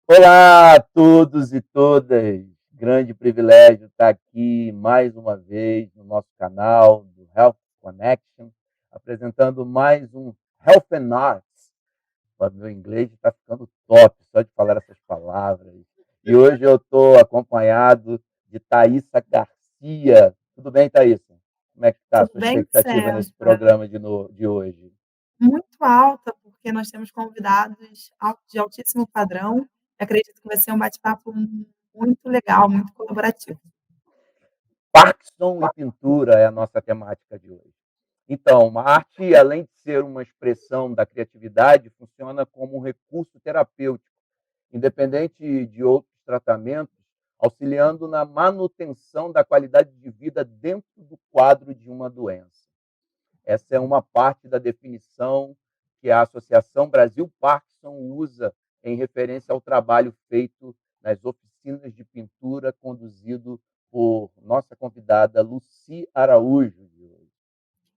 Olá a todos e todas. Grande privilégio estar aqui mais uma vez no nosso canal do Health Connection, apresentando mais um Health and Arts. O meu inglês está ficando top só de falar essas palavras. E hoje eu estou acompanhado de Thaísa Garcia. Tudo bem, Thaísa? Como é que está a Tudo sua bem, expectativa nesse César? programa de hoje? Muito alta, porque nós temos convidados de altíssimo padrão. Acredito que vai ser um bate-papo muito legal, muito colaborativo. Parkinson e pintura é a nossa temática de hoje. Então, a arte, além de ser uma expressão da criatividade, funciona como um recurso terapêutico, independente de outros tratamentos, auxiliando na manutenção da qualidade de vida dentro do quadro de uma doença. Essa é uma parte da definição que a Associação Brasil Parkinson usa em referência ao trabalho feito nas oficinas de pintura conduzido por nossa convidada Lucy Araújo.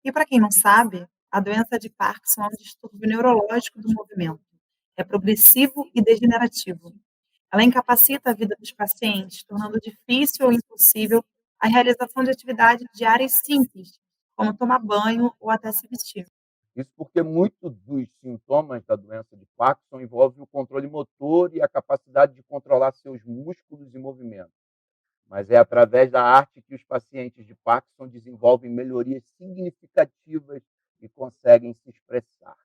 E para quem não sabe, a doença de Parkinson é um distúrbio neurológico do movimento. É progressivo e degenerativo. Ela incapacita a vida dos pacientes, tornando difícil ou impossível a realização de atividades diárias simples, como tomar banho ou até se vestir. Isso porque muitos dos sintomas da doença de Parkinson envolvem o controle motor e a capacidade de controlar seus músculos e movimentos. Mas é através da arte que os pacientes de Parkinson desenvolvem melhorias significativas e conseguem se expressar.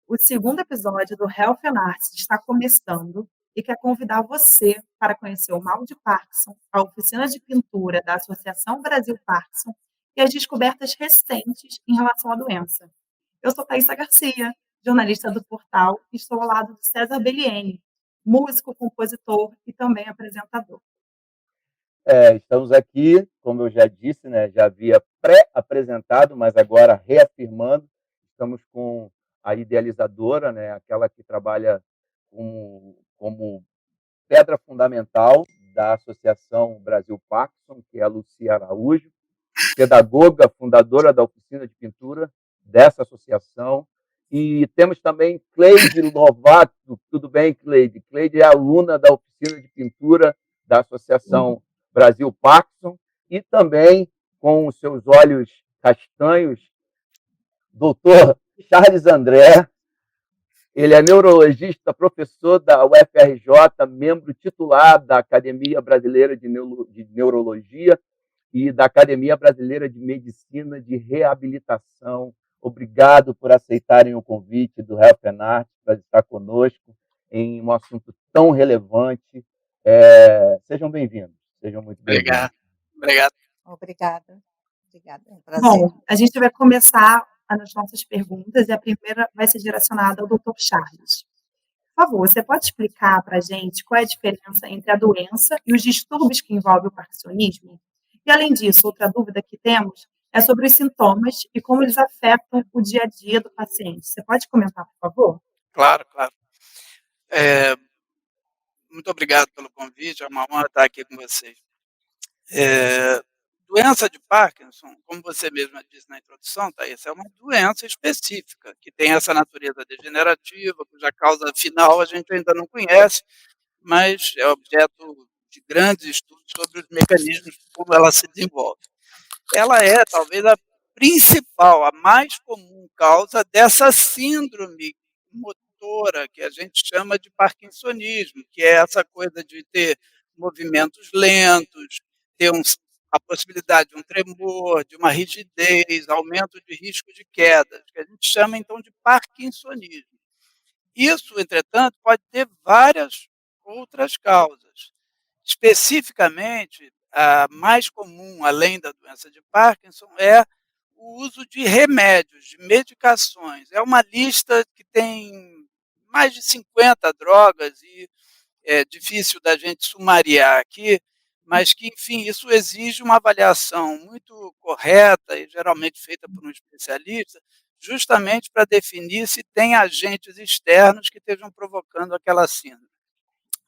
O segundo episódio do Health and Arts está começando e quer convidar você para conhecer o mal de Parkinson, a oficina de pintura da Associação Brasil Parkinson e as descobertas recentes em relação à doença. Eu sou Thaisa Garcia, jornalista do portal, e estou ao lado de César Bellieni, músico, compositor e também apresentador. Estamos aqui, como eu já disse, né, já havia pré-apresentado, mas agora reafirmando, estamos com a idealizadora, né, aquela que trabalha como pedra fundamental da Associação Brasil Parkinson, que é a Lucia Araújo, pedagoga, fundadora da oficina de pintura dessa associação. E temos também Cleide Lovato. Tudo bem, Cleide? Cleide é aluna da oficina de pintura da Associação Brasil Parkinson e também, com os seus olhos castanhos, doutor Charles André. Ele é neurologista, professor da UFRJ, membro titular da Academia Brasileira de Neurologia e da Academia Brasileira de Medicina de Reabilitação. Obrigado por aceitarem o convite do Health and Arts para estar conosco em um assunto tão relevante. Sejam bem-vindos, sejam muito bem-vindos. Obrigado. Obrigado. Obrigada. Obrigada, é um prazer. Bom, a gente vai começar as nossas perguntas e a primeira vai ser direcionada ao Dr. Charles. Por favor, você pode explicar para a gente qual é a diferença entre a doença e os distúrbios que envolvem o parkinsonismo? E, além disso, outra dúvida que temos é sobre os sintomas e como eles afetam o dia a dia do paciente. Você pode comentar, por favor? Claro, claro. Muito obrigado pelo convite, é uma honra estar aqui com vocês. Doença de Parkinson, como você mesma disse na introdução, Thaís, é uma doença específica, que tem essa natureza degenerativa, cuja causa final a gente ainda não conhece, mas é objeto de grandes estudos sobre os mecanismos de como ela se desenvolve. Ela é, talvez, a principal, a mais comum causa dessa síndrome motora que a gente chama de parkinsonismo, que é essa coisa de ter movimentos lentos, ter a possibilidade de um tremor, de uma rigidez, aumento de risco de quedas, que a gente chama então de parkinsonismo. Isso, entretanto, pode ter várias outras causas. Especificamente, a mais comum, além da doença de Parkinson, é o uso de remédios, de medicações. É uma lista que tem mais de 50 drogas e é difícil da gente sumariar aqui, mas que, enfim, isso exige uma avaliação muito correta e geralmente feita por um especialista, justamente para definir se tem agentes externos que estejam provocando aquela síndrome.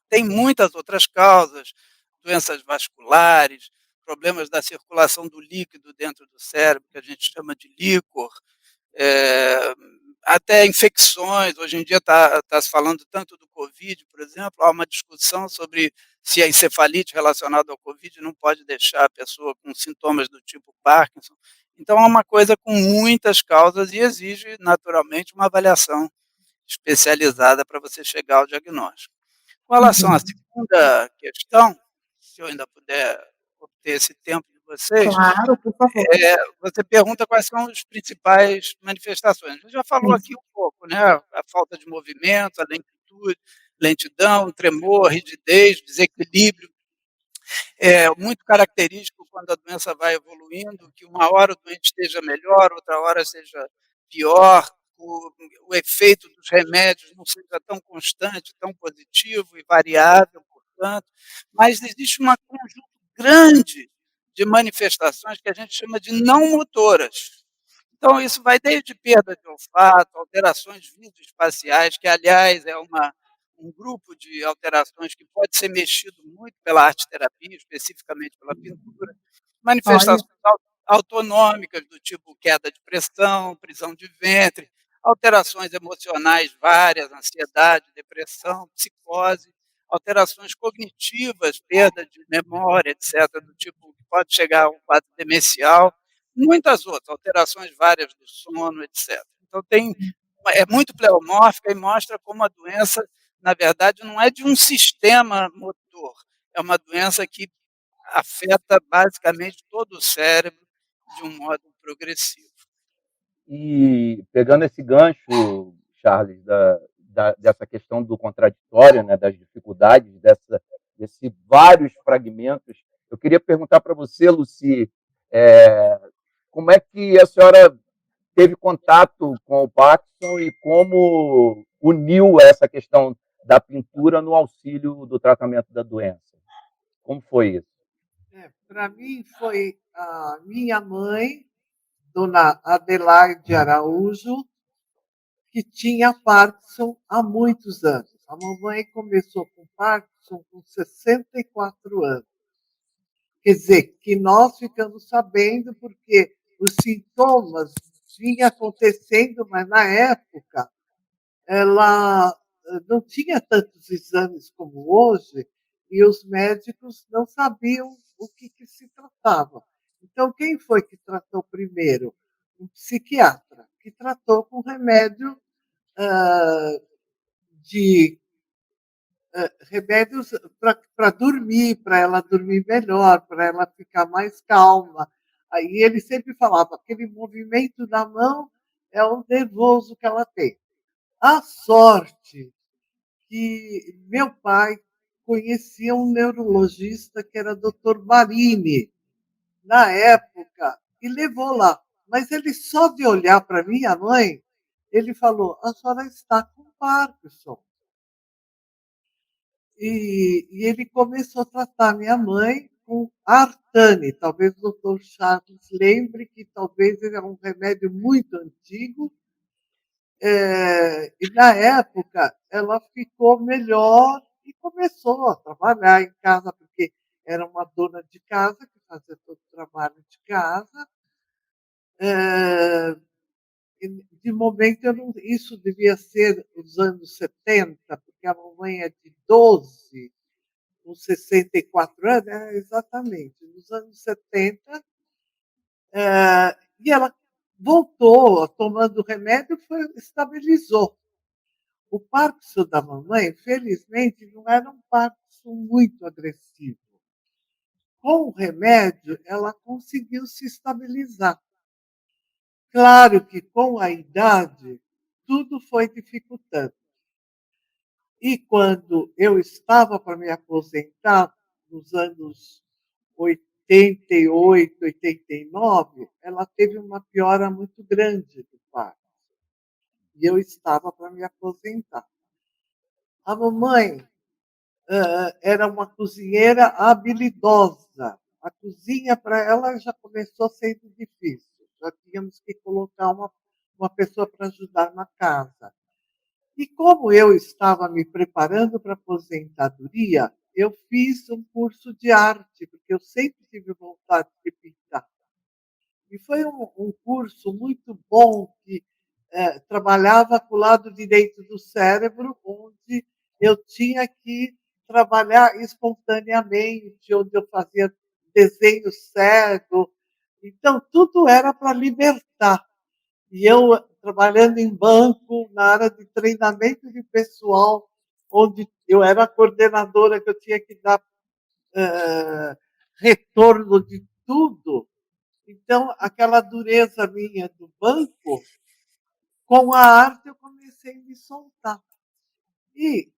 Tem muitas outras causas, doenças vasculares, problemas da circulação do líquido dentro do cérebro, que a gente chama de líquor, eh, até infecções. Hoje em dia está se falando tanto do Covid, por exemplo, há uma discussão sobre se a encefalite relacionada ao Covid não pode deixar a pessoa com sintomas do tipo Parkinson. Então é uma coisa com muitas causas e exige, naturalmente, uma avaliação especializada para você chegar ao diagnóstico. Com relação à Uhum. segunda questão, se eu ainda puder obter esse tempo de vocês, Claro, por favor. você pergunta quais são as principais manifestações. A gente já falou Isso. aqui um pouco, né, a falta de movimento, a lentidão, tremor, rigidez, desequilíbrio. É muito característico quando a doença vai evoluindo, que uma hora o doente esteja melhor, outra hora seja pior, o efeito dos remédios não seja tão constante, tão positivo e variável, portanto, mas existe um conjunto grande de manifestações que a gente chama de não motoras. Então isso vai desde perda de olfato, alterações visoespaciais, que aliás é um grupo de alterações que pode ser mexido muito pela arte-terapia, especificamente pela pintura, Olha. manifestações autonômicas do tipo queda de pressão, prisão de ventre, alterações emocionais várias, ansiedade, depressão, psicose, alterações cognitivas, perda de memória, etc., do tipo que pode chegar a um quadro demencial, muitas outras, alterações várias do sono, etc. Então é muito pleomórfica e mostra como a doença, na verdade, não é de um sistema motor, é uma doença que afeta basicamente todo o cérebro de um modo progressivo. E pegando esse gancho, Charles, dessa questão do contraditório, né, das dificuldades, desse vários fragmentos, eu queria perguntar para você, Lucy, como é que a senhora teve contato com o Parkinson e como uniu essa questão da pintura no auxílio do tratamento da doença? Como foi isso? Para mim foi a minha mãe, dona Adelaide Araújo, que tinha Parkinson há muitos anos. A mamãe começou com Parkinson com 64 anos. Quer dizer, que nós ficamos sabendo porque os sintomas vinham acontecendo, mas na época ela não tinha tantos exames como hoje e os médicos não sabiam o que se tratava. Então, quem foi que tratou primeiro? Um psiquiatra, que tratou com remédio de remédios para dormir, para ela dormir melhor, para ela ficar mais calma. Aí ele sempre falava, aquele movimento da mão é o nervoso que ela tem. A sorte que meu pai conhecia um neurologista que era Dr. Marini, na época, e levou lá. Mas ele só de olhar para minha mãe, ele falou, a senhora está com Parkinson. E ele começou a tratar minha mãe com Artane. Talvez o doutor Charles lembre que talvez ele é um remédio muito antigo. E na época ela ficou melhor e começou a trabalhar em casa, porque era uma dona de casa que fazia todo o trabalho de casa. De momento, isso devia ser os anos 70, porque a mamãe é de 12, com 64 anos, exatamente, nos anos 70, e ela voltou tomando remédio e estabilizou. O Parkinson da mamãe, felizmente, não era um Parkinson muito agressivo. Com o remédio, ela conseguiu se estabilizar. Claro que com a idade, tudo foi dificultando. E quando eu estava para me aposentar, nos anos 88, 89, ela teve uma piora muito grande do Parkinson. E eu estava para me aposentar. A mamãe era uma cozinheira habilidosa. A cozinha para ela já começou sendo difícil. Já tínhamos que colocar uma pessoa para ajudar na casa. E como eu estava me preparando para a aposentadoria, eu fiz um curso de arte, porque eu sempre tive vontade de pintar. E foi um curso muito bom que trabalhava com o lado direito do cérebro, onde eu tinha que trabalhar espontaneamente, onde eu fazia desenho cego. Então, tudo era para libertar. E eu trabalhando em banco, na área de treinamento de pessoal, onde eu era coordenadora, que eu tinha que dar retorno de tudo. Então, aquela dureza minha do banco, com a arte eu comecei a me soltar. E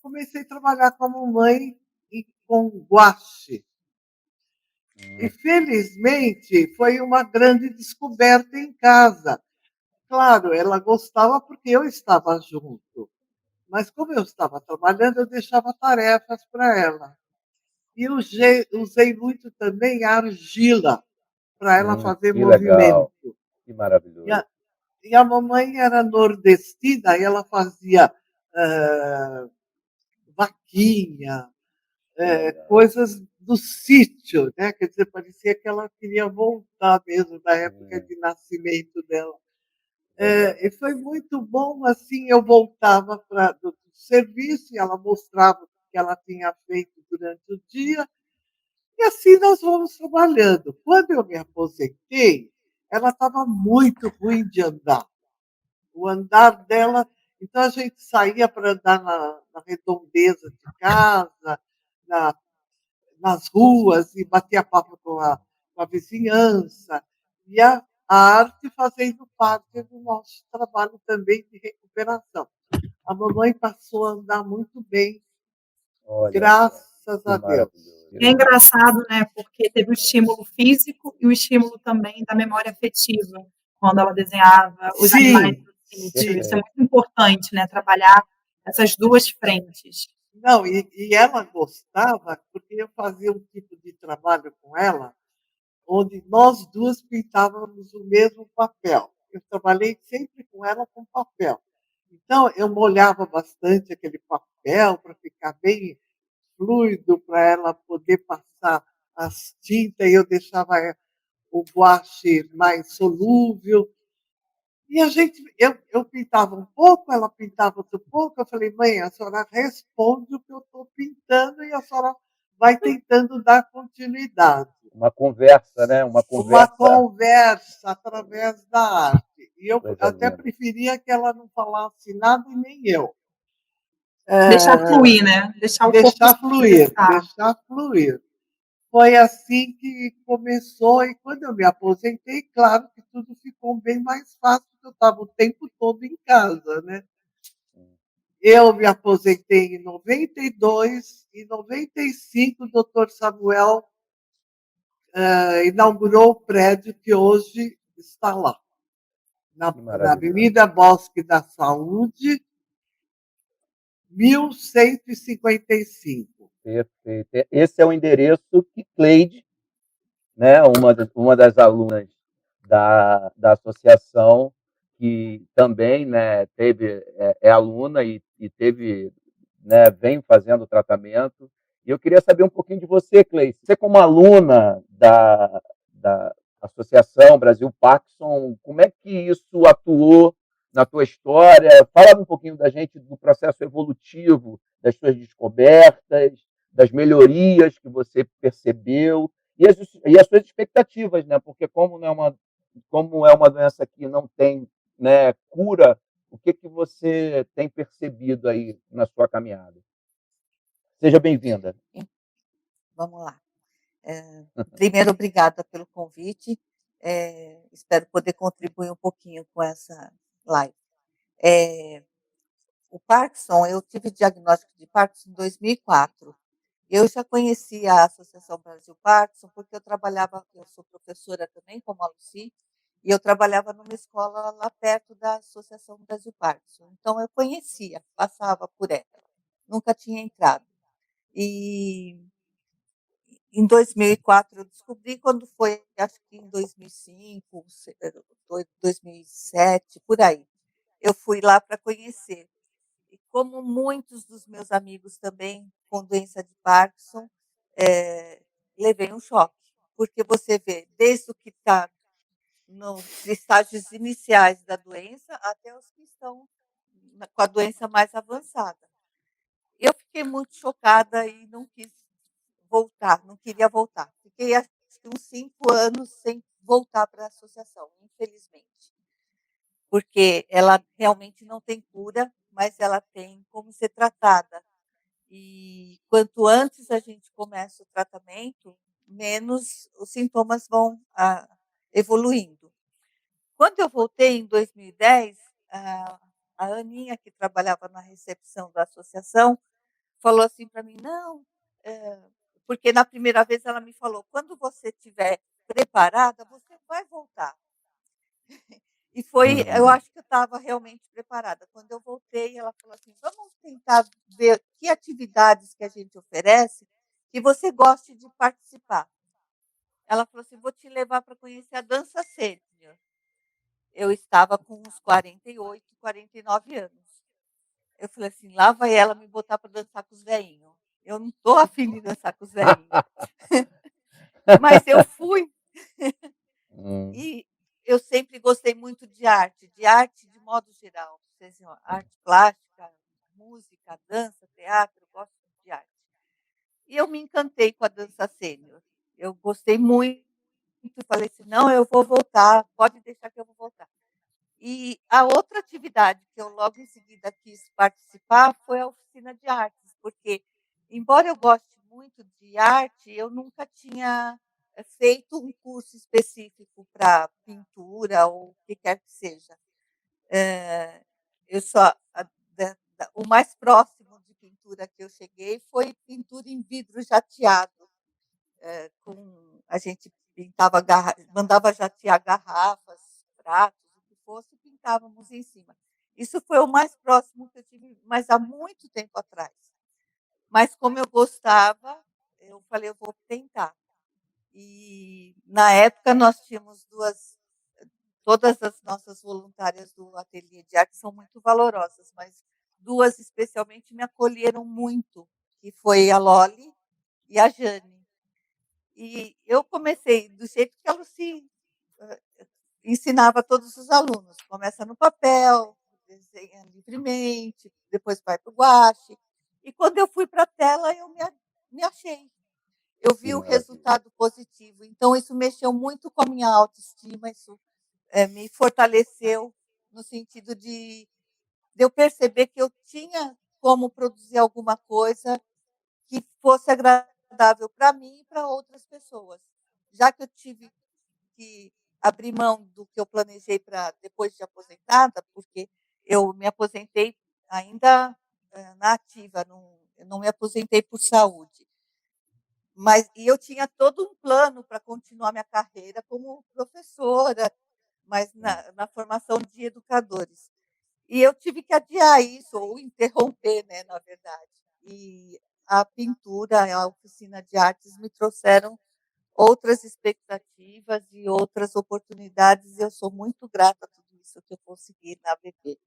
comecei a trabalhar com a mamãe e com guache. E, felizmente, foi uma grande descoberta em casa. Claro, ela gostava porque eu estava junto. Mas, como eu estava trabalhando, eu deixava tarefas para ela. E usei muito também a argila para ela fazer Que legal, movimento. que maravilhoso. E a mamãe era nordestina e ela fazia vaquinha, coisas do sítio, né? Quer dizer, parecia que ela queria voltar mesmo da época de nascimento dela. E foi muito bom, assim, eu voltava do serviço e ela mostrava o que ela tinha feito durante o dia, e assim nós vamos trabalhando. Quando eu me aposentei, ela estava muito ruim de andar. O andar dela. Então a gente saía para andar na redondeza de casa, na, nas ruas, e batia papo com a vizinhança. E a arte fazendo parte do nosso trabalho também de recuperação. A mamãe passou a andar muito bem, graças a Deus. É engraçado, né? Porque teve o estímulo físico e o estímulo também da memória afetiva, quando ela desenhava os animais do sítio. Isso é muito importante, né? Trabalhar essas duas frentes. Não, e ela gostava, porque eu fazia um tipo de trabalho com ela, onde nós duas pintávamos o mesmo papel. Eu trabalhei sempre com ela com papel. Então, eu molhava bastante aquele papel para ficar bem fluido, para ela poder passar as tintas, e eu deixava o guache mais solúvel. E eu pintava um pouco, ela pintava outro pouco. Eu falei, mãe, a senhora responde o que eu estou pintando e a senhora vai tentando dar continuidade. Uma conversa, né? Uma conversa através da arte. E eu até preferia que ela não falasse nada e nem eu. Deixar fluir, né? Deixar o corpo fluir, deixar fluir. Foi assim que começou, e quando eu me aposentei, claro que tudo ficou bem mais fácil, porque eu estava o tempo todo em casa, né? Eu me aposentei em 92, em 95 o doutor Samuel inaugurou o prédio que hoje está lá, na Avenida Bosque da Saúde, 1155. Perfeito. Esse é o endereço que Cleide, né, uma das alunas da associação, que também, né, é aluna e teve, né, vem fazendo tratamento. E eu queria saber um pouquinho de você, Cleide. Você, como aluna da Associação Brasil Parkinson, como é que isso atuou na tua história? Fala um pouquinho da gente do processo evolutivo, das suas descobertas, das melhorias que você percebeu e as suas expectativas, né? Porque como é uma doença que não tem, né, cura, o que você tem percebido aí na sua caminhada? Seja bem-vinda. Vamos lá. Primeiro, obrigada pelo convite. Espero poder contribuir um pouquinho com essa live. O Parkinson, eu tive diagnóstico de Parkinson em 2004. Eu já conhecia a Associação Brasil Parkinson porque eu sou professora também, como a Lucy, e eu trabalhava numa escola lá perto da Associação Brasil Parkinson. Então, eu conhecia, passava por ela, nunca tinha entrado. E em 2004 eu descobri, quando foi, acho que em 2005, 2007, por aí. Eu fui lá para conhecer. E como muitos dos meus amigos também com doença de Parkinson, levei um choque, porque você vê desde o que está nos estágios iniciais da doença até os que estão com a doença mais avançada. Eu fiquei muito chocada e não quis voltar, não queria voltar. Fiquei acho que uns 5 anos sem voltar para a associação, infelizmente, porque ela realmente não tem cura, mas ela tem como ser tratada. E quanto antes a gente começa o tratamento, menos os sintomas vão evoluindo. Quando eu voltei em 2010, a Aninha, que trabalhava na recepção da associação, falou assim para mim: não, porque na primeira vez ela me falou: quando você estiver preparada, você vai voltar. E foi, eu acho que eu estava realmente preparada. Quando eu voltei, ela falou assim: vamos tentar ver que atividades que a gente oferece que você goste de participar. Ela falou assim: vou te levar para conhecer a dança sênior. Eu estava com uns 48, 49 anos. Eu falei assim: lá vai ela me botar para dançar com os velhinhos. Eu não estou afim de dançar com os velhinhos. Mas eu fui. E eu sempre gostei muito de arte de modo geral. Seja arte plástica, música, dança, teatro, eu gosto de arte. E eu me encantei com a dança sênior. Eu gostei muito, falei assim: não, eu vou voltar, pode deixar que eu vou voltar. E a outra atividade que eu logo em seguida quis participar foi a oficina de artes, porque, embora eu goste muito de arte, eu nunca tinha feito um curso específico para pintura ou o que quer que seja. Eu só, o mais próximo de pintura que eu cheguei foi pintura em vidro jateado. A gente pintava, mandava jatear garrafas, pratos, o que fosse, pintávamos em cima. Isso foi o mais próximo que eu tive, mas há muito tempo atrás. Mas como eu gostava, eu falei: eu vou tentar. E na época nós tínhamos todas as nossas voluntárias do ateliê de arte são muito valorosas, mas duas especialmente me acolheram muito, que foi a Loli e a Jane. E eu comecei do jeito que a Lucy ensinava a todos os alunos. Começa no papel, desenha livremente, depois vai para o guache. E quando eu fui para a tela, eu me achei. Eu vi o resultado positivo. Então, isso mexeu muito com a minha autoestima, isso me fortaleceu no sentido de eu perceber que eu tinha como produzir alguma coisa que fosse agradável para mim e para outras pessoas. Já que eu tive que abrir mão do que eu planejei para depois de aposentada, porque eu me aposentei ainda na ativa, eu não me aposentei por saúde. E eu tinha todo um plano para continuar minha carreira como professora, mas na formação de educadores. E eu tive que adiar isso, ou interromper, né, na verdade. E a pintura, a oficina de artes me trouxeram outras expectativas e outras oportunidades. E eu sou muito grata a tudo isso que eu consegui na ABP.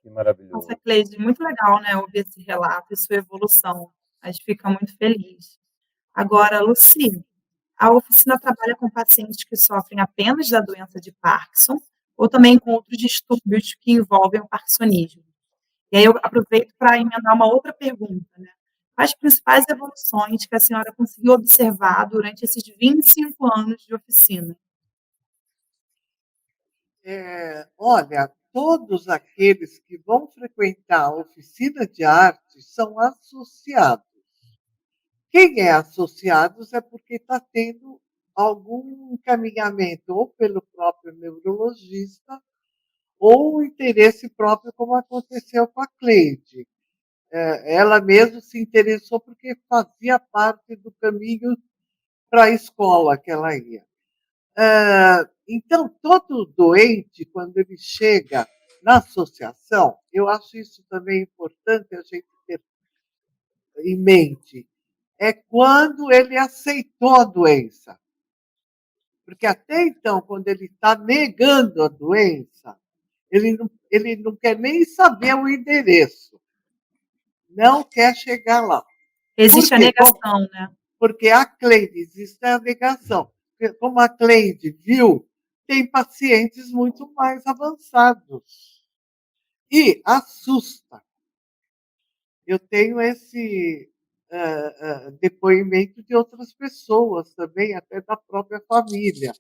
Que Nossa, maravilhoso. Cleide, muito legal, né, ouvir esse relato e sua evolução. A gente fica muito feliz. Agora, Luci, a oficina trabalha com pacientes que sofrem apenas da doença de Parkinson ou também com outros distúrbios que envolvem o parkinsonismo. E aí eu aproveito para emendar uma outra pergunta, né? Quais as principais evoluções que a senhora conseguiu observar durante esses 25 anos de oficina? Olha, todos aqueles que vão frequentar a oficina de arte são associados. Quem é associado é porque está tendo algum encaminhamento ou pelo próprio neurologista ou interesse próprio, como aconteceu com a Cleide. Ela mesma se interessou porque fazia parte do caminho para a escola que ela ia. Então, todo doente, quando ele chega na associação, eu acho isso também importante a gente ter em mente, é quando ele aceitou a doença. Porque até então, quando ele está negando a doença, ele não quer nem saber o endereço. não quer chegar lá. Existe a negação, né? Porque a Cleide, existe a negação. Porque como a Cleide viu, tem pacientes muito mais avançados. E assusta. Eu tenho esse depoimento de outras pessoas também, até da própria família,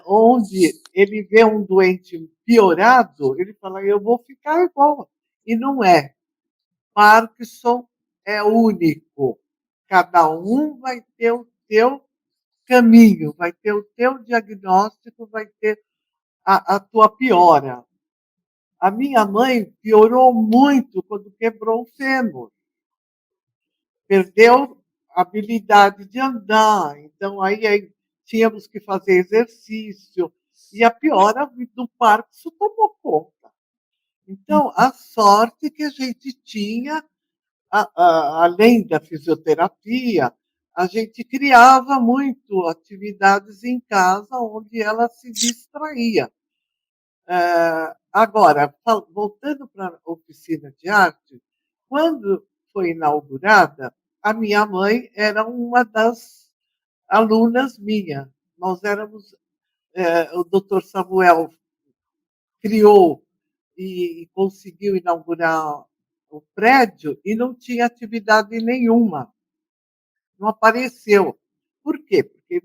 onde ele vê um doente piorado, ele fala, eu vou ficar igual. E não é. Parkinson é único. Cada um vai ter o seu caminho, vai ter o teu diagnóstico, vai ter a tua piora. A minha mãe piorou muito quando quebrou o fêmur. Perdeu a habilidade de andar, então aí tínhamos que fazer exercício, e a piora do Parkinson tomou conta. Então, a sorte que a gente tinha, além da fisioterapia, a gente criava muito atividades em casa onde ela se distraía. Agora, voltando para a oficina de arte, quando foi inaugurada, a minha mãe era uma das alunas minha. Nós éramos, o Dr. Samuel criou e conseguiu inaugurar o prédio e não tinha atividade nenhuma. Não apareceu. Por quê? Porque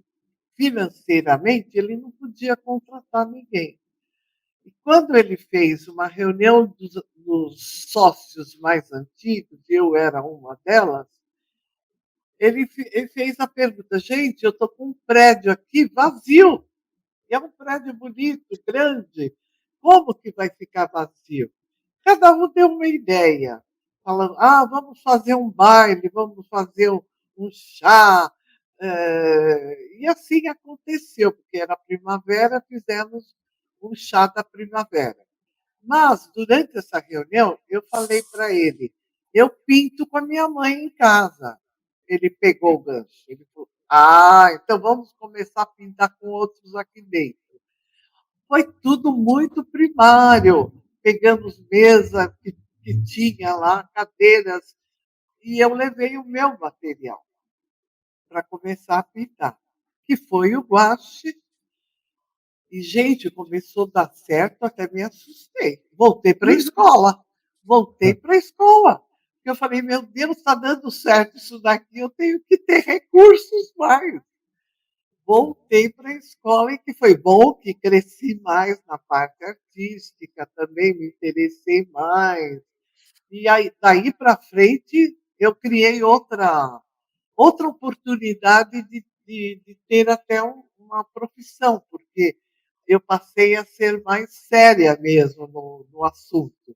financeiramente ele não podia contratar ninguém. E quando ele fez uma reunião dos sócios mais antigos, eu era uma delas, ele fez a pergunta, gente, eu estou com um prédio aqui vazio, e é um prédio bonito, grande, como que vai ficar vazio? Cada um deu uma ideia, falando, vamos fazer um baile, vamos fazer um chá, e assim aconteceu, porque era primavera, fizemos um chá da primavera. Mas, durante essa reunião, eu falei para ele, eu pinto com a minha mãe em casa. Ele pegou o gancho. Ele falou, então vamos começar a pintar com outros aqui dentro. Foi tudo muito primário. Pegamos mesa que tinha lá, cadeiras, e eu levei o meu material para começar a pintar, que foi o guache. E, gente, começou a dar certo, até me assustei. Voltei para a escola. Voltei para a escola. Eu falei, meu Deus, está dando certo isso daqui, eu tenho que ter recursos mais. Voltei para a escola, e que foi bom que cresci mais na parte artística, também me interessei mais. E aí, daí para frente, eu criei outra oportunidade de ter até uma profissão, porque eu passei a ser mais séria mesmo no assunto.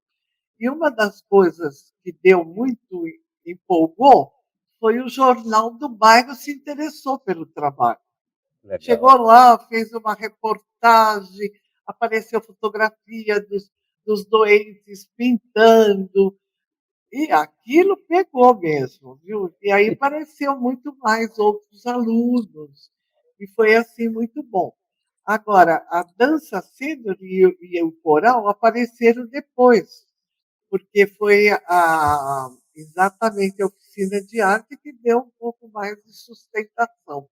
E uma das coisas que deu muito, empolgou, foi o jornal do bairro se interessou pelo trabalho. Legal. Chegou lá, fez uma reportagem, apareceu fotografia dos doentes pintando, e aquilo pegou mesmo, viu? E aí apareceu muito mais outros alunos, e foi assim muito bom. Agora, a dança sênior e o coral apareceram depois, porque foi exatamente a oficina de arte que deu um pouco mais de sustentação.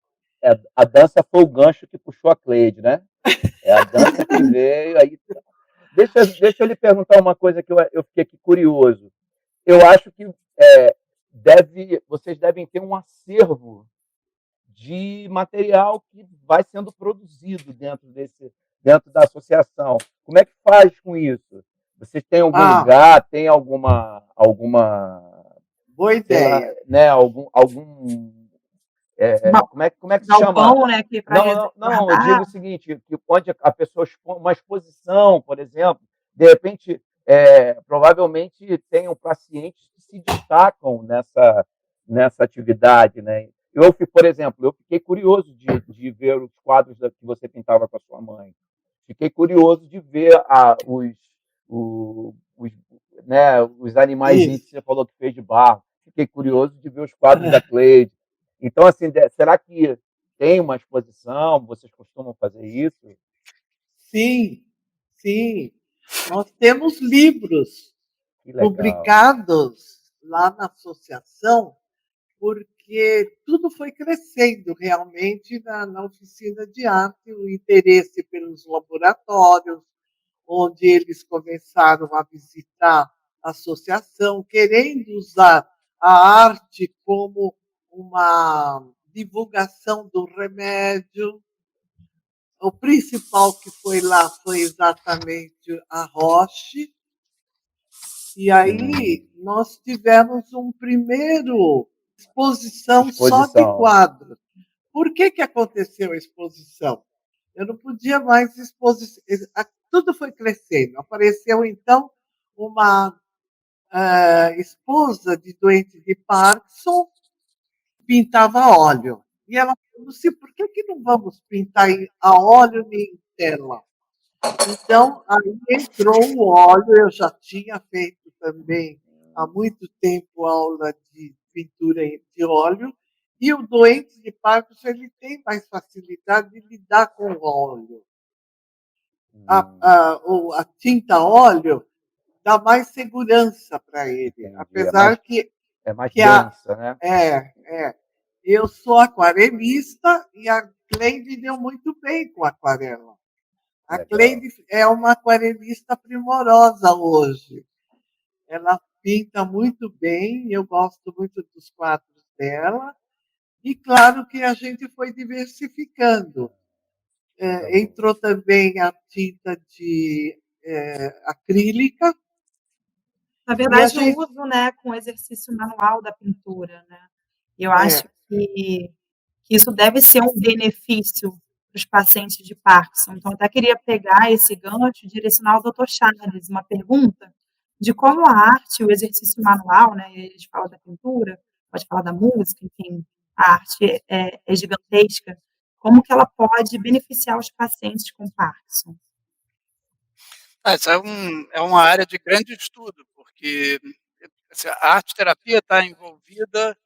A dança foi o gancho que puxou a Cleide, né? É a dança que veio aí. Deixa eu lhe perguntar uma coisa que eu fiquei aqui curioso. Eu acho que vocês devem ter um acervo de material que vai sendo produzido dentro da associação. Como é que faz com isso? Vocês têm algum lugar, tem alguma boa ideia, lá, né, algum como é que se chama? Né, Não, eu digo o seguinte, que pode a pessoa expor uma exposição, por exemplo, de repente, provavelmente tenham pacientes que se destacam nessa atividade, né? Por exemplo, eu fiquei curioso de ver os quadros que você pintava com a sua mãe. Fiquei curioso de ver os animais que você falou que fez de barro. Fiquei curioso de ver os quadros da Cleide. Então, assim, será que tem uma exposição? Vocês costumam fazer isso? Sim, sim. Nós temos livros publicados lá na associação, porque tudo foi crescendo realmente na oficina de arte, o interesse pelos laboratórios, onde eles começaram a visitar a associação, querendo usar a arte como uma divulgação do remédio. O principal que foi lá foi exatamente a Roche. E aí nós tivemos um primeiro exposição só de quadros. Por que aconteceu a exposição? Eu não podia mais exposição. Tudo foi crescendo. Apareceu, então, uma esposa de doente de Parkinson, pintava a óleo. E ela falou assim, por que não vamos pintar a óleo nem em tela? Então, aí entrou o óleo, eu já tinha feito também há muito tempo aula de pintura de óleo, e o doente de Parkinson ele tem mais facilidade de lidar com o óleo. A tinta óleo dá mais segurança para ele, entendi. Apesar que... É mais densa, né? Eu sou aquarelista e a Cleide deu muito bem com aquarela. A Cleide é uma aquarelista primorosa hoje. Ela pinta muito bem, eu gosto muito dos quadros dela. E claro que a gente foi diversificando. Entrou também a tinta de acrílica. Na verdade, o uso, né, com o exercício manual da pintura, né? Eu acho que isso deve ser um benefício para os pacientes de Parkinson. Então, eu até queria pegar esse gancho e direcionar ao Dr. Charles uma pergunta de como a arte, o exercício manual, né, a gente fala da pintura, pode falar da música, enfim, a arte é gigantesca, como que ela pode beneficiar os pacientes com Parkinson? Essa é uma área de grande estudo, porque assim, a arte-terapia está envolvida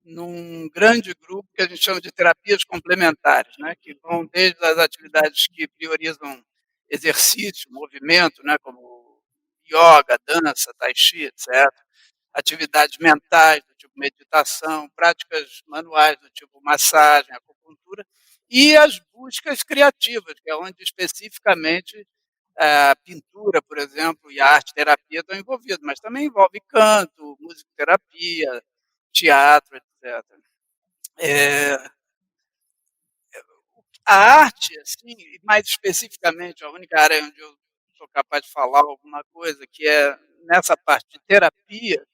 num grande grupo que a gente chama de terapias complementares, né, que vão desde as atividades que priorizam exercício, movimento, né, como yoga, dança, tai chi, etc. Atividades mentais, do tipo meditação, práticas manuais, do tipo massagem, acupuntura, e as buscas criativas, que é onde especificamente a pintura, por exemplo, e a arte-terapia estão envolvidos, mas também envolve canto, musicoterapia, teatro, etc. A arte, assim, mais especificamente, a única área onde eu sou capaz de falar alguma coisa, que é nessa parte de terapia,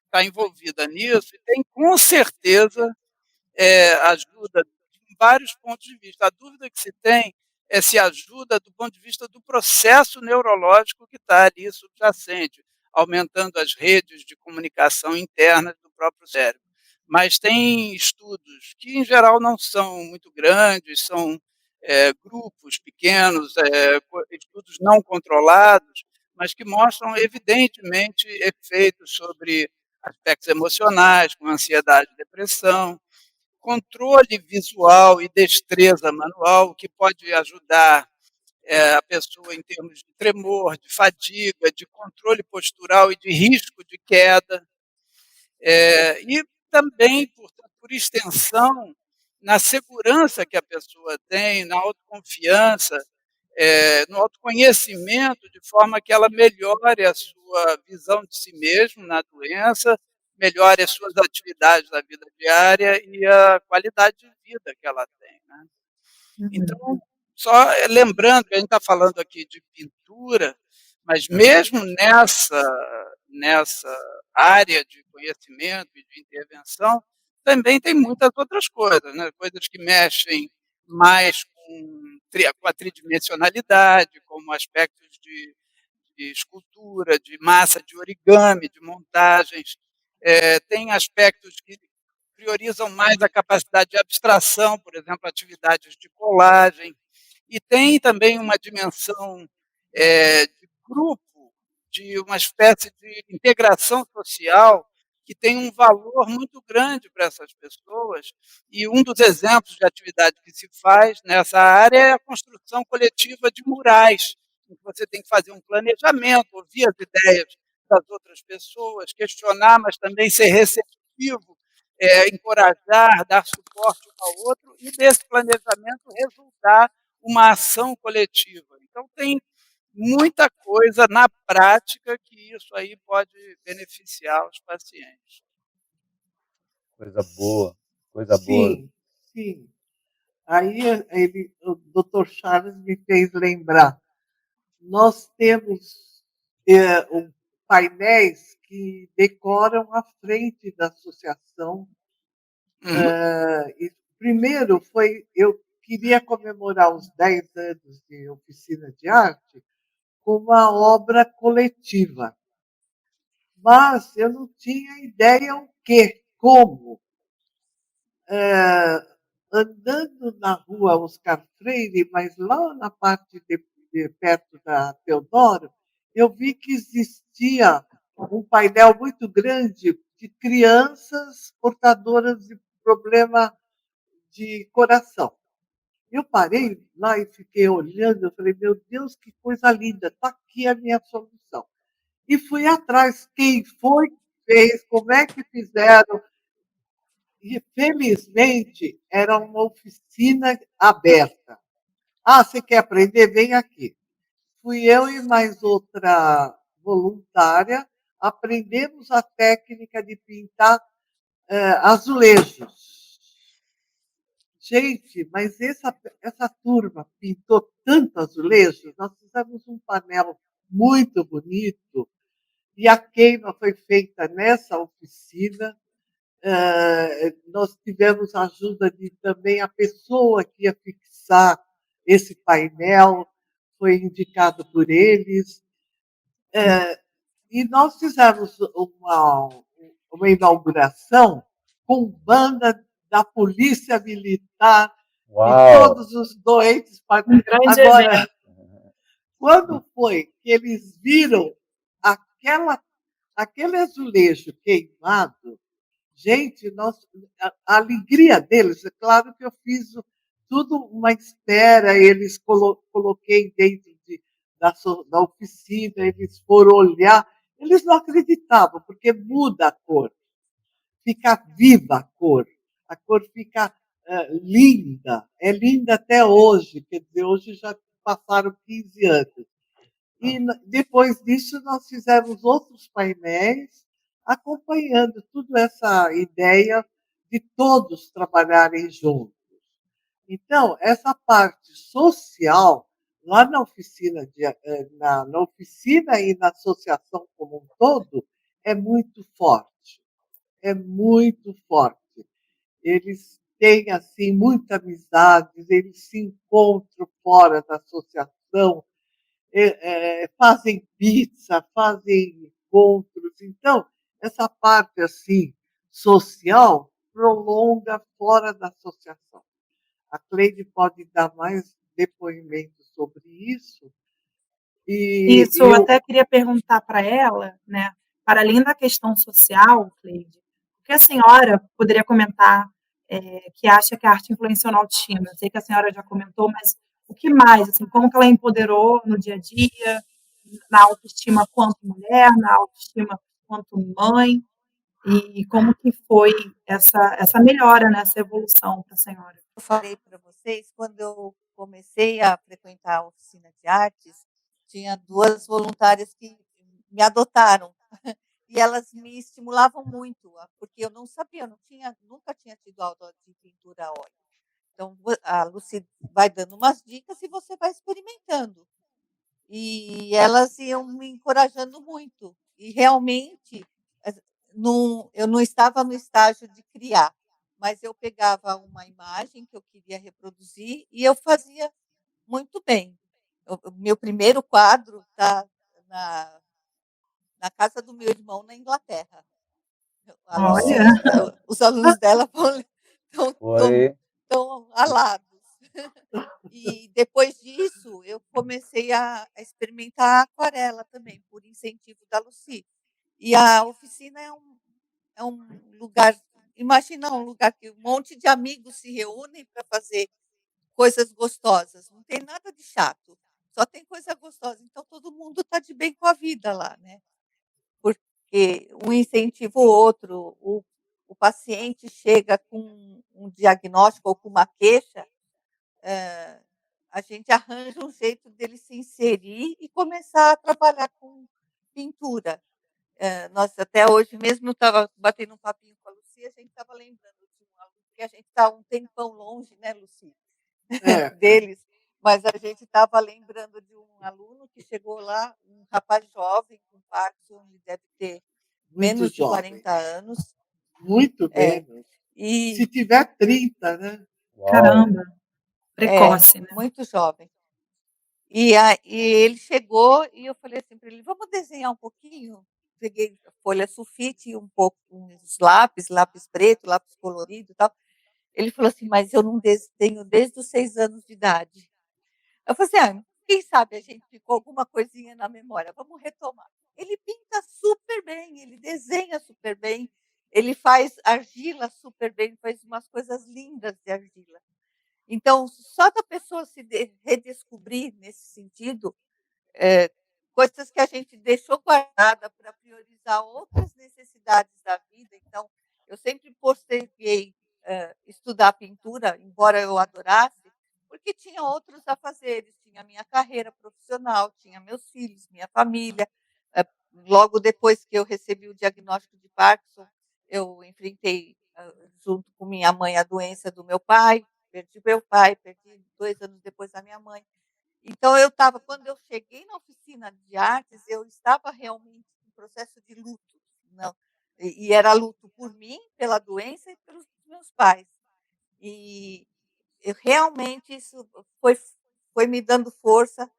está envolvida nisso e tem, com certeza, ajuda em vários pontos de vista. A dúvida que se tem é se ajuda do ponto de vista do processo neurológico que está ali subjacente, aumentando as redes de comunicação internas do próprio cérebro. Mas tem estudos que, em geral, não são muito grandes, são grupos pequenos, estudos não controlados, mas que mostram, evidentemente, efeitos sobre aspectos emocionais, como ansiedade e depressão, controle visual e destreza manual, que pode ajudar a pessoa em termos de tremor, de fadiga, de controle postural e de risco de queda. E também, portanto, por extensão, na segurança que a pessoa tem, na autoconfiança, no autoconhecimento, de forma que ela melhore a sua visão de si mesmo na doença, melhore as suas atividades da vida diária e a qualidade de vida que ela tem, né? Então, só lembrando que a gente está falando aqui de pintura, mas mesmo nessa área de conhecimento e de intervenção, também tem muitas outras coisas, né? Coisas que mexem mais com a tridimensionalidade, como aspectos de escultura, de massa, de origami, de montagens. Tem aspectos que priorizam mais a capacidade de abstração, por exemplo, atividades de colagem, e tem também uma dimensão de grupo, de uma espécie de integração social que tem um valor muito grande para essas pessoas, e um dos exemplos de atividade que se faz nessa área é a construção coletiva de murais, em que você tem que fazer um planejamento, ouvir as ideias das outras pessoas, questionar, mas também ser receptivo, encorajar, dar suporte um ao outro, e desse planejamento resultar uma ação coletiva. Então, tem muita coisa na prática que isso aí pode beneficiar os pacientes. Coisa boa, coisa boa. Sim, sim. Aí o Dr. Charles me fez lembrar. Nós temos painéis que decoram a frente da associação. Primeiro eu queria comemorar os 10 anos de oficina de arte com uma obra coletiva. Mas eu não tinha ideia o quê, como. Andando na rua Oscar Freire, mas lá na parte perto da Teodoro, eu vi que existia um painel muito grande de crianças portadoras de problema de coração. Eu parei lá e fiquei olhando, eu falei, meu Deus, que coisa linda, está aqui a minha solução. E fui atrás, quem foi que fez, como é que fizeram. E, felizmente, era uma oficina aberta. Ah, você quer aprender? Vem aqui. Fui eu e mais outra voluntária, aprendemos a técnica de pintar azulejos. Gente, mas essa turma pintou tanto azulejo, nós fizemos um painel muito bonito, e a queima foi feita nessa oficina. Nós tivemos a ajuda de também a pessoa que ia fixar esse painel, foi indicado por eles. E nós fizemos uma inauguração com banda da Polícia Militar. Uau. E todos os doentes participaram. Agora, quando foi que eles viram aquele azulejo queimado, gente, a alegria deles, é claro que eu fiz tudo uma espera, eles coloquei dentro da oficina, eles foram olhar, eles não acreditavam, porque muda a cor, fica viva a cor fica linda, é linda até hoje, quer dizer, hoje já passaram 15 anos. E depois disso nós fizemos outros painéis, acompanhando toda essa ideia de todos trabalharem juntos. Então, essa parte social, lá na oficina, na oficina e na associação como um todo, é muito forte. É muito forte. Eles têm, assim, muita amizade, eles se encontram fora da associação, fazem pizza, fazem encontros. Então, essa parte assim social prolonga fora da associação. A Cleide pode dar mais depoimentos sobre isso. Isso, eu até queria perguntar para ela, né, para além da questão social, Cleide, o que a senhora poderia comentar que acha que a arte influenciou na autoestima? Eu sei que a senhora já comentou, mas o que mais? Assim, como que ela empoderou no dia a dia, na autoestima quanto mulher, na autoestima quanto mãe, e como que foi essa melhora, né, essa evolução para a senhora? Eu falei para vocês, quando eu comecei a frequentar a oficina de artes, tinha 2 voluntárias que me adotaram. E elas me estimulavam muito, porque eu não sabia, nunca tinha tido aula de pintura a óleo. Então, a Lucy vai dando umas dicas e você vai experimentando. E elas iam me encorajando muito. E realmente, eu não estava no estágio de criar, mas eu pegava uma imagem que eu queria reproduzir e eu fazia muito bem. O meu primeiro quadro está na casa do meu irmão na Inglaterra. A Lucy, Olha! os alunos dela estão alados. E depois disso, eu comecei a experimentar a aquarela também, por incentivo da Lucy. E a oficina é um lugar, imagina um lugar que um monte de amigos se reúnem para fazer coisas gostosas. Não tem nada de chato, só tem coisa gostosa. Então todo mundo está de bem com a vida lá, né? porque um incentiva o outro, o paciente chega com um diagnóstico ou com uma queixa, a gente arranja um jeito dele se inserir e começar a trabalhar com pintura. Nós até hoje mesmo eu estava batendo um papinho com a Lucia, a gente estava lembrando de um aluno, porque a gente está um tempão longe, né, Lucia, deles, mas a gente estava lembrando de um aluno que chegou lá, um rapaz jovem, com Parkinson, ele deve ter menos de 40 anos. Muito menos. E, se tiver 30, né? Caramba, precoce, né? Muito jovem. E ele chegou e eu falei assim para ele, vamos desenhar um pouquinho? Peguei folha sulfite e um pouco, uns lápis preto, lápis colorido e tal. Ele falou assim, mas eu não desenho desde os 6 anos de idade. Eu falei assim, quem sabe a gente ficou alguma coisinha na memória, vamos retomar. Ele pinta super bem, ele desenha super bem, ele faz argila super bem, faz umas coisas lindas de argila. Então, só da pessoa se redescobrir nesse sentido, coisas que a gente deixou guardada para priorizar outras necessidades da vida. Então, eu sempre posterguei estudar pintura, embora eu adorasse, porque tinha outros afazeres, tinha a minha carreira profissional, tinha meus filhos, minha família. Logo depois que eu recebi o diagnóstico de Parkinson, eu enfrentei, junto com minha mãe, a doença do meu pai, perdi meu pai, perdi 2 anos depois a minha mãe. Então, quando eu cheguei na oficina de artes, eu estava realmente em processo de luto. Não, e era luto por mim, pela doença e pelos meus pais. E realmente isso foi me dando força,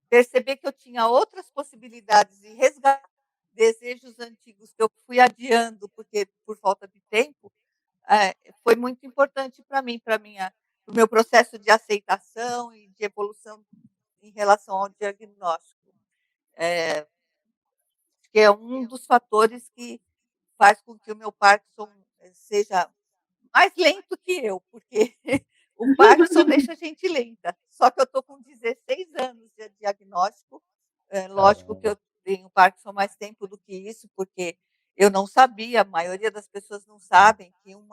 perceber que eu tinha outras possibilidades e resgatar desejos antigos que eu fui adiando porque por falta de tempo, foi muito importante para mim, para o meu processo de aceitação e de evolução em relação ao diagnóstico. Que é um dos fatores que faz com que o meu Parkinson seja mais lento que eu, porque o Parkinson deixa a gente lenta. Só que eu estou com 16 anos de diagnóstico. Lógico que eu tenho Parkinson mais tempo do que isso, porque eu não sabia, a maioria das pessoas não sabem, que um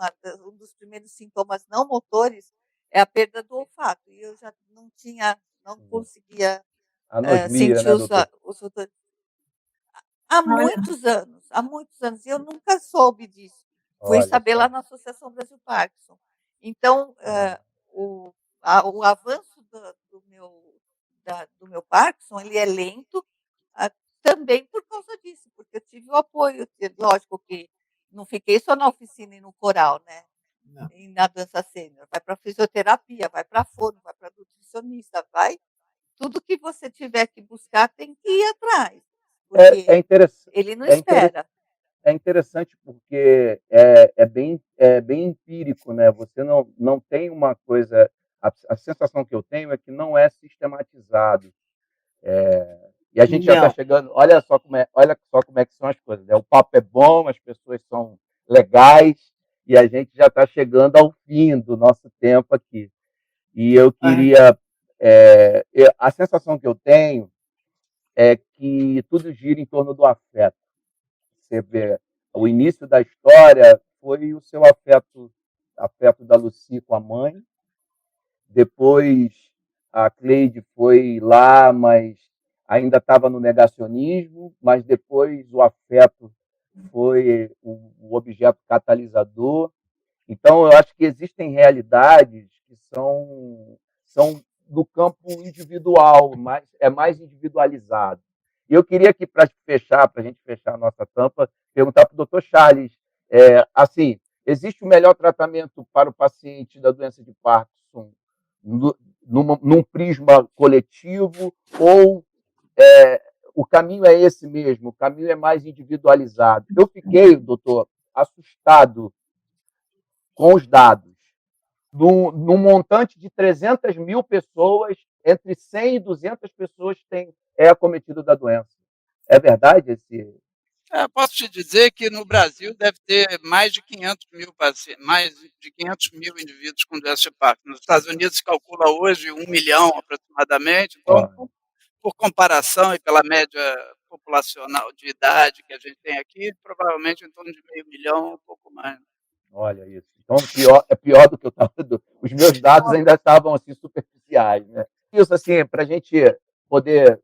dos primeiros sintomas não motores é a perda do olfato. E eu já não conseguia Anosmia, sentir né, doutor? os odores. Há muitos anos, e eu nunca soube disso. Fui Olha saber lá só. na Associação Brasil Parkinson. Então, o avanço do meu Parkinson, ele é lento, também por causa disso, porque eu tive o apoio, lógico que não fiquei só na oficina e no coral, né? Não. E na dança sênior, vai para fisioterapia, vai para fono, vai para nutricionista, tudo que você tiver que buscar tem que ir atrás, porque ele não espera. É interessante porque é bem empírico, né? Você não tem uma coisa. A sensação que eu tenho é que não é sistematizado. E a gente já está chegando. Olha só como é que são as coisas. Né? O papo é bom, as pessoas são legais e a gente já está chegando ao fim do nosso tempo aqui. E eu queria. A sensação que eu tenho é que tudo gira em torno do afeto. Você vê, o início da história foi o seu afeto da Lucy com a mãe. Depois a Cleide foi lá, mas ainda estava no negacionismo, mas depois o afeto foi o objeto catalisador. Então, eu acho que existem realidades que são do campo individual, é mais individualizado. E eu queria que, para a gente fechar a nossa tampa, perguntar para o doutor Charles, assim, existe o melhor tratamento para o paciente da doença de Parkinson num prisma coletivo ou o caminho é esse mesmo, o caminho é mais individualizado? Eu fiquei, doutor, assustado com os dados. Num montante de 300 mil pessoas, entre 100 e 200 pessoas é acometido da doença. É verdade esse? Posso te dizer que no Brasil deve ter mais de 500 mil pacientes, mais de 500 mil indivíduos com doença de Parkinson. Nos Estados Unidos se calcula hoje 1 milhão aproximadamente. Então, por comparação e pela média populacional de idade que a gente tem aqui, provavelmente em torno de 500.000, um pouco mais. Olha isso. Então, é pior do que eu estava. Os meus dados ainda estavam assim, superficiais. Né? Isso, assim, para a gente poder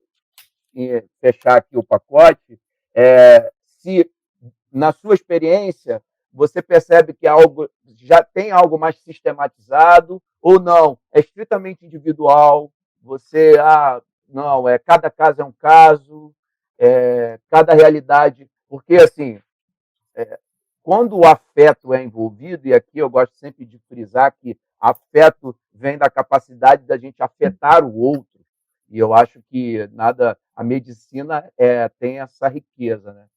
fechar aqui o pacote, se na sua experiência você percebe que algo já tem algo mais sistematizado ou não, é estritamente individual, você, não, cada caso é um caso, cada realidade, porque assim, quando o afeto é envolvido, e aqui eu gosto sempre de frisar que afeto vem da capacidade da gente afetar o outro, e eu acho que a medicina tem essa riqueza, né?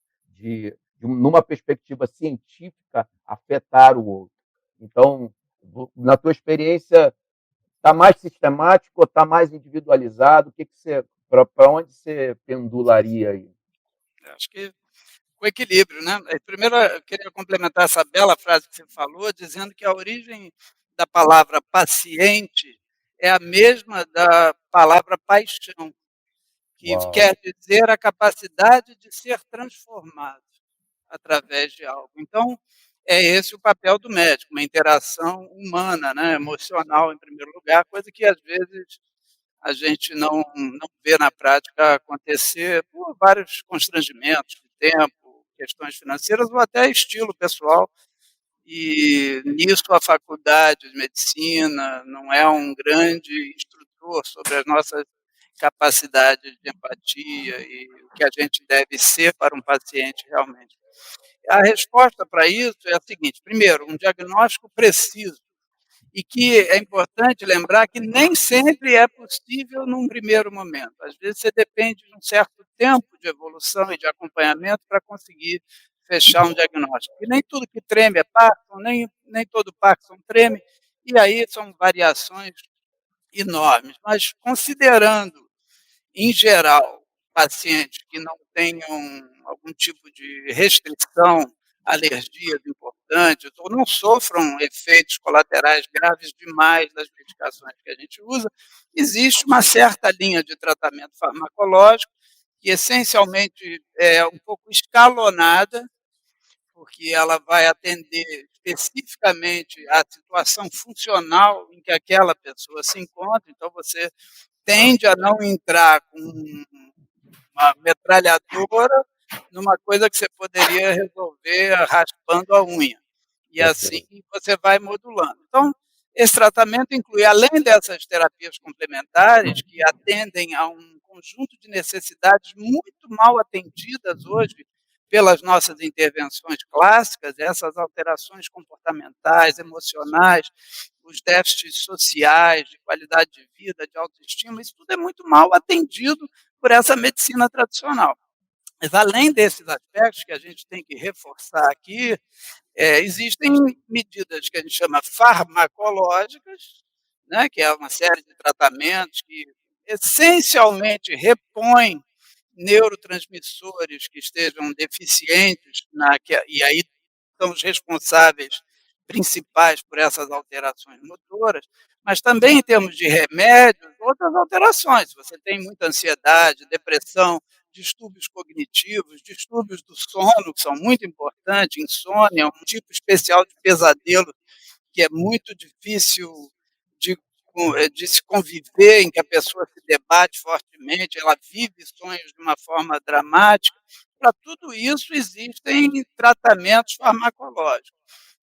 Numa perspectiva científica, afetar o outro. Então, na tua experiência, está mais sistemático ou está mais individualizado? Para onde você pendularia aí? Acho que o equilíbrio, né? Primeiro, eu queria complementar essa bela frase que você falou, dizendo que a origem da palavra paciente é a mesma da palavra paixão, que Uau. quer dizer a capacidade de ser transformado através de algo. Então, é esse o papel do médico, uma interação humana, né, emocional, em primeiro lugar, coisa que às vezes a gente não vê na prática acontecer por vários constrangimentos de tempo, questões financeiras ou até estilo pessoal. E nisso a faculdade de medicina não é um grande instrutor sobre as nossas capacidades de empatia e o que a gente deve ser para um paciente realmente. A resposta para isso é a seguinte: primeiro, um diagnóstico preciso, e que é importante lembrar que nem sempre é possível num primeiro momento. Às vezes você depende de um certo tempo de evolução e de acompanhamento para conseguir fechar um diagnóstico. E nem tudo que treme é Parkinson, nem todo Parkinson treme, e aí são variações enormes. Mas considerando, em geral, pacientes que não tenham algum tipo de restrição, alergias importantes, ou não sofram efeitos colaterais graves demais das medicações que a gente usa, existe uma certa linha de tratamento farmacológico que essencialmente é um pouco escalonada, porque ela vai atender especificamente a situação funcional em que aquela pessoa se encontra. Então, você tende a não entrar com uma metralhadora numa coisa que você poderia resolver raspando a unha. E assim você vai modulando. Então, esse tratamento inclui, além dessas terapias complementares, que atendem a um conjunto de necessidades muito mal atendidas hoje pelas nossas intervenções clássicas, essas alterações comportamentais, emocionais, os déficits sociais, de qualidade de vida, de autoestima, isso tudo é muito mal atendido por essa medicina tradicional. Mas, além desses aspectos que a gente tem que reforçar aqui, existem medidas que a gente chama farmacológicas, né, que é uma série de tratamentos que essencialmente repõem neurotransmissores que estejam deficientes, e aí são os responsáveis principais por essas alterações motoras, mas também em termos de remédios, outras alterações. Se você tem muita ansiedade, depressão, distúrbios cognitivos, distúrbios do sono, que são muito importantes, insônia, um tipo especial de pesadelo que é muito difícil de, de se conviver, em que a pessoa se debate fortemente, ela vive sonhos de uma forma dramática. Para tudo isso existem tratamentos farmacológicos.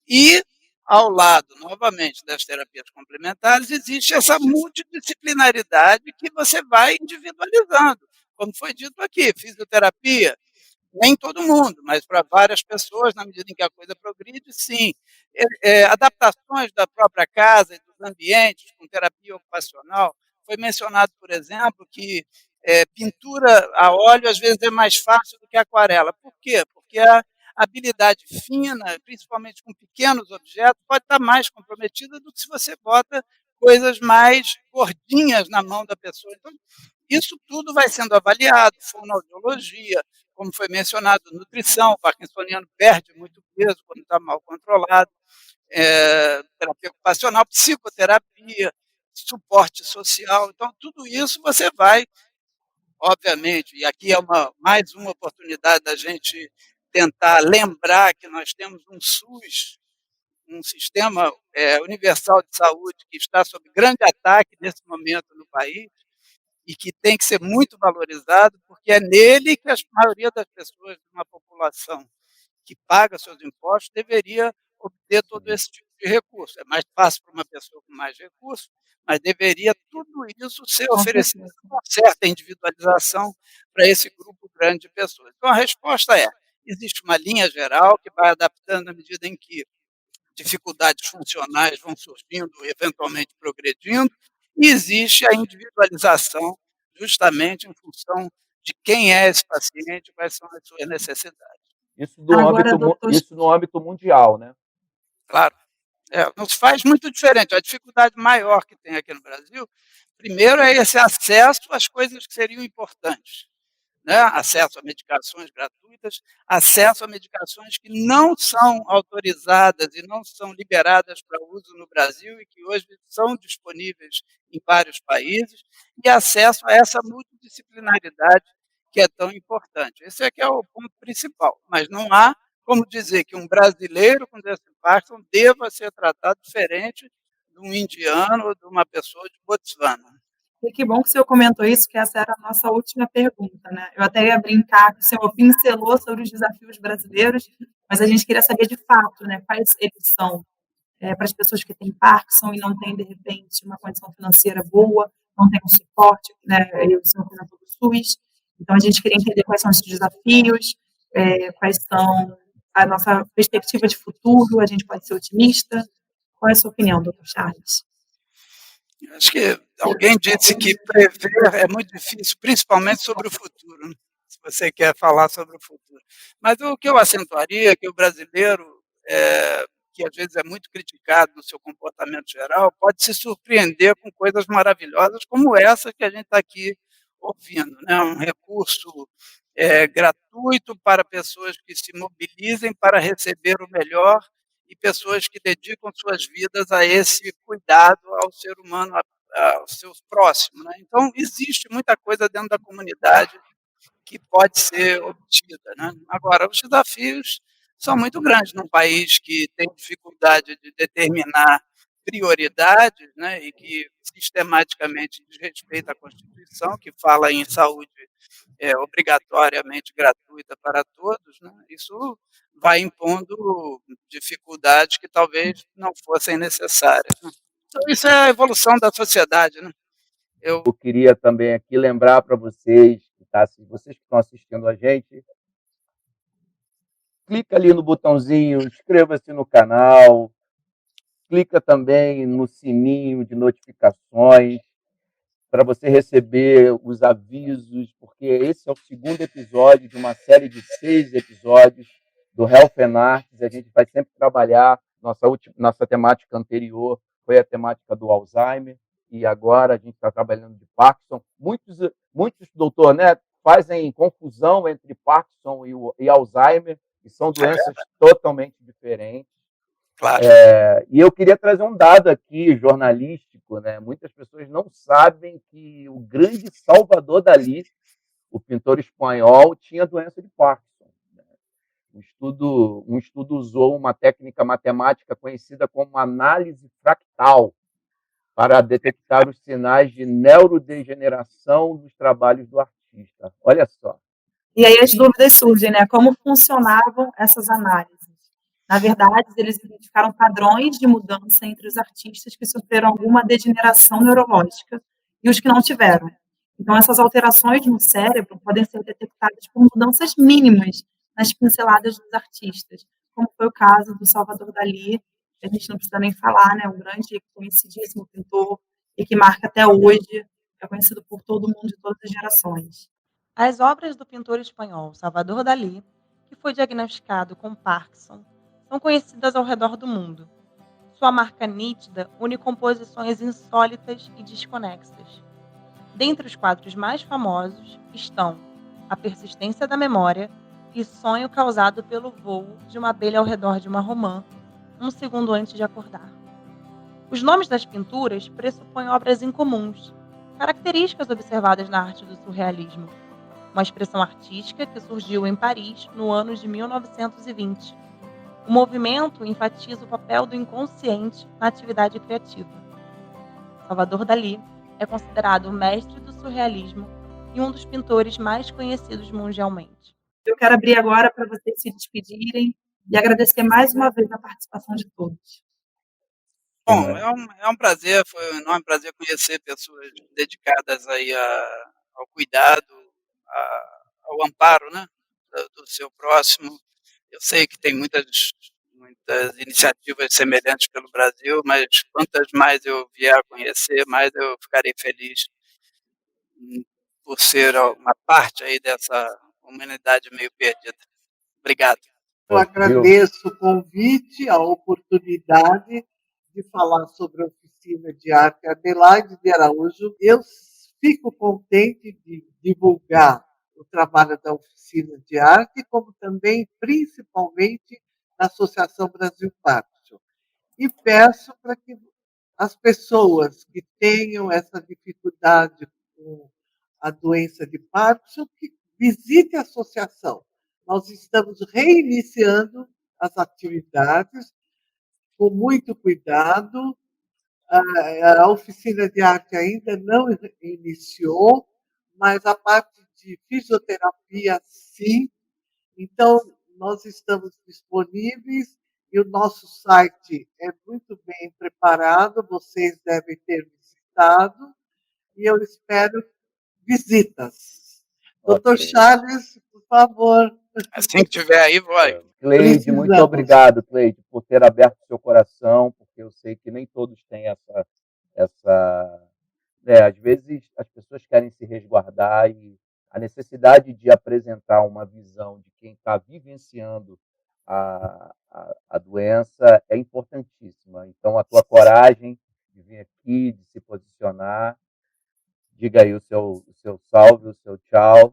E, ao lado, novamente, das terapias complementares, existe essa multidisciplinaridade que você vai individualizando. Como foi dito aqui, fisioterapia, nem todo mundo, mas para várias pessoas, na medida em que a coisa progride, sim. Adaptações da própria casa e dos ambientes com terapia ocupacional. Foi mencionado, por exemplo, que pintura a óleo às vezes é mais fácil do que aquarela. Por quê? Porque a habilidade fina, principalmente com pequenos objetos, pode estar mais comprometida do que se você bota coisas mais gordinhas na mão da pessoa. Então, isso tudo vai sendo avaliado, fonoaudiologia, como foi mencionado, nutrição, o parkinsoniano perde muito peso quando está mal controlado, terapia ocupacional, psicoterapia, suporte social. Então, tudo isso você vai obviamente, e aqui é mais uma oportunidade da gente tentar lembrar que nós temos um SUS, um sistema universal de saúde que está sob grande ataque nesse momento no país e que tem que ser muito valorizado, porque é nele que a maioria das pessoas de uma população que paga seus impostos deveria obter todo esse tipo de recurso. É mais fácil para uma pessoa com mais recursos, mas deveria tudo isso ser Com oferecido certeza. com certa individualização para esse grupo grande de pessoas. Então, a resposta é: existe uma linha geral que vai adaptando à medida em que dificuldades funcionais vão surgindo, eventualmente progredindo, e existe a individualização justamente em função de quem é esse paciente, quais são as suas necessidades. Agora, doutor, Isso no âmbito mundial, né? Claro, não se faz muito diferente. A dificuldade maior que tem aqui no Brasil, primeiro, é esse acesso às coisas que seriam importantes, né? Acesso a medicações gratuitas, acesso a medicações que não são autorizadas e não são liberadas para uso no Brasil e que hoje são disponíveis em vários países, e acesso a essa multidisciplinaridade que é tão importante. Esse é que é o ponto principal, mas não há como dizer que um brasileiro com doença de Parkinson deva ser tratado diferente de um indiano ou de uma pessoa de Botswana. e que bom que o senhor comentou isso, que essa era a nossa última pergunta, né? Eu até ia brincar que o senhor pincelou sobre os desafios brasileiros, mas a gente queria saber de fato, né, quais eles são para as pessoas que têm Parkinson e não têm, de repente, uma condição financeira boa, não têm um suporte, né? Aí o senhor comentou do SUS. Então, a gente queria entender quais são esses desafios, quais são a nossa perspectiva de futuro, a gente pode ser otimista. Qual é a sua opinião, doutor Charles? Acho que alguém disse que prever é muito difícil, principalmente sobre o futuro, né? Se você quer falar sobre o futuro. Mas o que eu acentuaria é que o brasileiro, que às vezes é muito criticado no seu comportamento geral, pode se surpreender com coisas maravilhosas como essa que a gente está aqui ouvindo, né? Um recurso gratuito para pessoas que se mobilizem para receber o melhor e pessoas que dedicam suas vidas a esse cuidado ao ser humano, aos seus próximos, né? Então, existe muita coisa dentro da comunidade que pode ser obtida, né? Agora, os desafios são muito grandes num país que tem dificuldade de determinar prioridades, né, e que sistematicamente desrespeita a Constituição, que fala em saúde obrigatoriamente gratuita para todos, né? Isso vai impondo dificuldades que talvez não fossem necessárias, né? Então, isso é a evolução da sociedade, né? Eu queria também aqui lembrar para vocês, vocês que estão assistindo a gente, clica ali no botãozinho, inscreva-se no canal, clica também no sininho de notificações para você receber os avisos, porque esse é o segundo episódio de uma série de 6 episódios do Health and Arts. A gente vai sempre trabalhar, nossa temática anterior foi a temática do Alzheimer, e agora a gente está trabalhando de Parkinson. Muitos doutor, né, fazem confusão entre Parkinson e Alzheimer, que são doenças totalmente diferentes. Claro. E eu queria trazer um dado aqui, jornalístico, né? Muitas pessoas não sabem que o grande Salvador Dalí, o pintor espanhol, tinha doença de Parkinson, né? Um estudo usou uma técnica matemática conhecida como análise fractal para detectar os sinais de neurodegeneração nos trabalhos do artista. Olha só. E aí as dúvidas surgem, né? Como funcionavam essas análises? Na verdade, eles identificaram padrões de mudança entre os artistas que sofreram alguma degeneração neurológica e os que não tiveram. Então, essas alterações no cérebro podem ser detectadas por mudanças mínimas nas pinceladas dos artistas, como foi o caso do Salvador Dalí, que a gente não precisa nem falar, né? Um grande, conhecidíssimo pintor e que marca até hoje, é conhecido por todo mundo de todas as gerações. As obras do pintor espanhol Salvador Dalí, que foi diagnosticado com Parkinson, são conhecidas ao redor do mundo. Sua marca nítida une composições insólitas e desconexas. Dentre os quadros mais famosos estão A Persistência da Memória e Sonho Causado pelo Voo de uma Abelha ao Redor de uma Romã, um segundo antes de acordar. Os nomes das pinturas pressupõem obras incomuns, características observadas na arte do surrealismo, uma expressão artística que surgiu em Paris no ano de 1920. O movimento enfatiza o papel do inconsciente na atividade criativa. Salvador Dalí é considerado o mestre do surrealismo e um dos pintores mais conhecidos mundialmente. Eu quero abrir agora para vocês se despedirem e agradecer mais uma vez a participação de todos. Bom, é um prazer, foi um enorme prazer conhecer pessoas dedicadas aí ao cuidado, ao amparo, né, do seu próximo. Eu sei que tem muitas iniciativas semelhantes pelo Brasil, mas quantas mais eu vier a conhecer, mais eu ficarei feliz por ser uma parte aí dessa humanidade meio perdida. Obrigado. Eu agradeço o convite, a oportunidade de falar sobre a oficina de arte Adelaide de Araújo. Eu fico contente de divulgar o trabalho da oficina de arte, como também, principalmente, da Associação Brasil Parkinson. E peço para que as pessoas que tenham essa dificuldade com a doença de Parkinson, que visitem a associação. Nós estamos reiniciando as atividades com muito cuidado. A oficina de arte ainda não iniciou, mas a parte de fisioterapia, sim. Então, nós estamos disponíveis e o nosso site é muito bem preparado, vocês devem ter visitado, e eu espero visitas. Doutor Charles, por favor. Assim que tiver aí, vai. Cleide, muito obrigado, Cleide, por ter aberto seu coração, porque eu sei que nem todos têm às vezes as pessoas querem se resguardar e a necessidade de apresentar uma visão de quem está vivenciando a doença é importantíssima. Então, a tua coragem de vir aqui, de se posicionar, diga aí o seu salve, o seu tchau.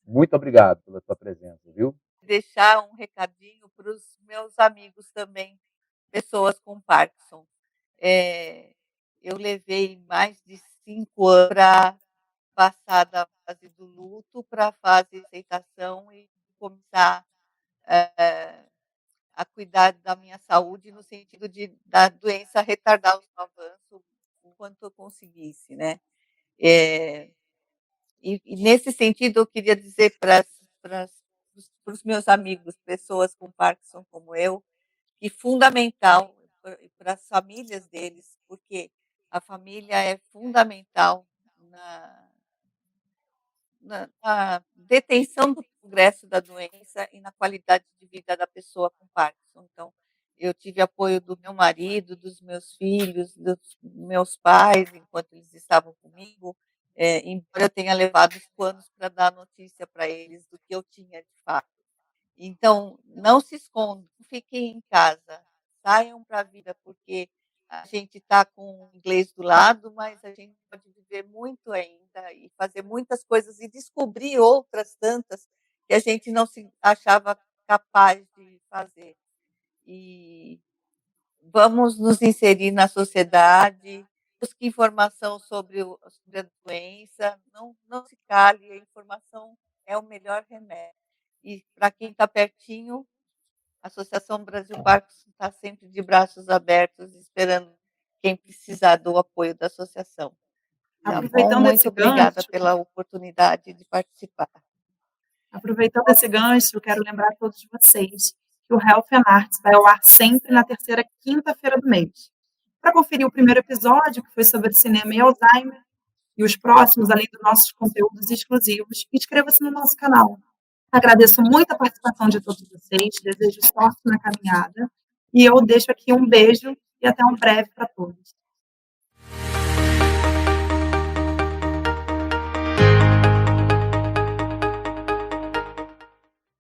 Muito obrigado pela tua presença, viu? Deixar um recadinho para os meus amigos também, pessoas com Parkinson. Eu levei mais de 5 anos para passar da fase do luto para a fase de aceitação e começar a cuidar da minha saúde no sentido da doença retardar o seu avanço o quanto eu conseguisse, né? E nesse sentido, eu queria dizer para os meus amigos, pessoas com Parkinson como eu, que fundamental para as famílias deles, porque a família é fundamental na detenção do progresso da doença e na qualidade de vida da pessoa com Parkinson. Então, eu tive apoio do meu marido, dos meus filhos, dos meus pais, enquanto eles estavam comigo, embora eu tenha levado os planos para dar notícia para eles do que eu tinha de fato. Então, não se escondam, fiquem em casa, saiam para a vida, porque a gente está com o inglês do lado, mas a gente pode viver muito ainda e fazer muitas coisas e descobrir outras tantas que a gente não se achava capaz de fazer. E vamos nos inserir na sociedade, busque informação sobre a doença, não se cale, a informação é o melhor remédio. E para quem está pertinho, a Associação Brasil Parkinson está sempre de braços abertos, esperando quem precisar do apoio da associação. Tá bom? Muito obrigada pela oportunidade de participar. Aproveitando esse gancho, eu quero lembrar a todos vocês que o Health and Arts vai ao ar sempre na terceira quinta-feira do mês. Para conferir o primeiro episódio, que foi sobre cinema e Alzheimer, e os próximos, além dos nossos conteúdos exclusivos, inscreva-se no nosso canal. Agradeço muito a participação de todos vocês, desejo sorte na caminhada, e eu deixo aqui um beijo e até um breve para todos.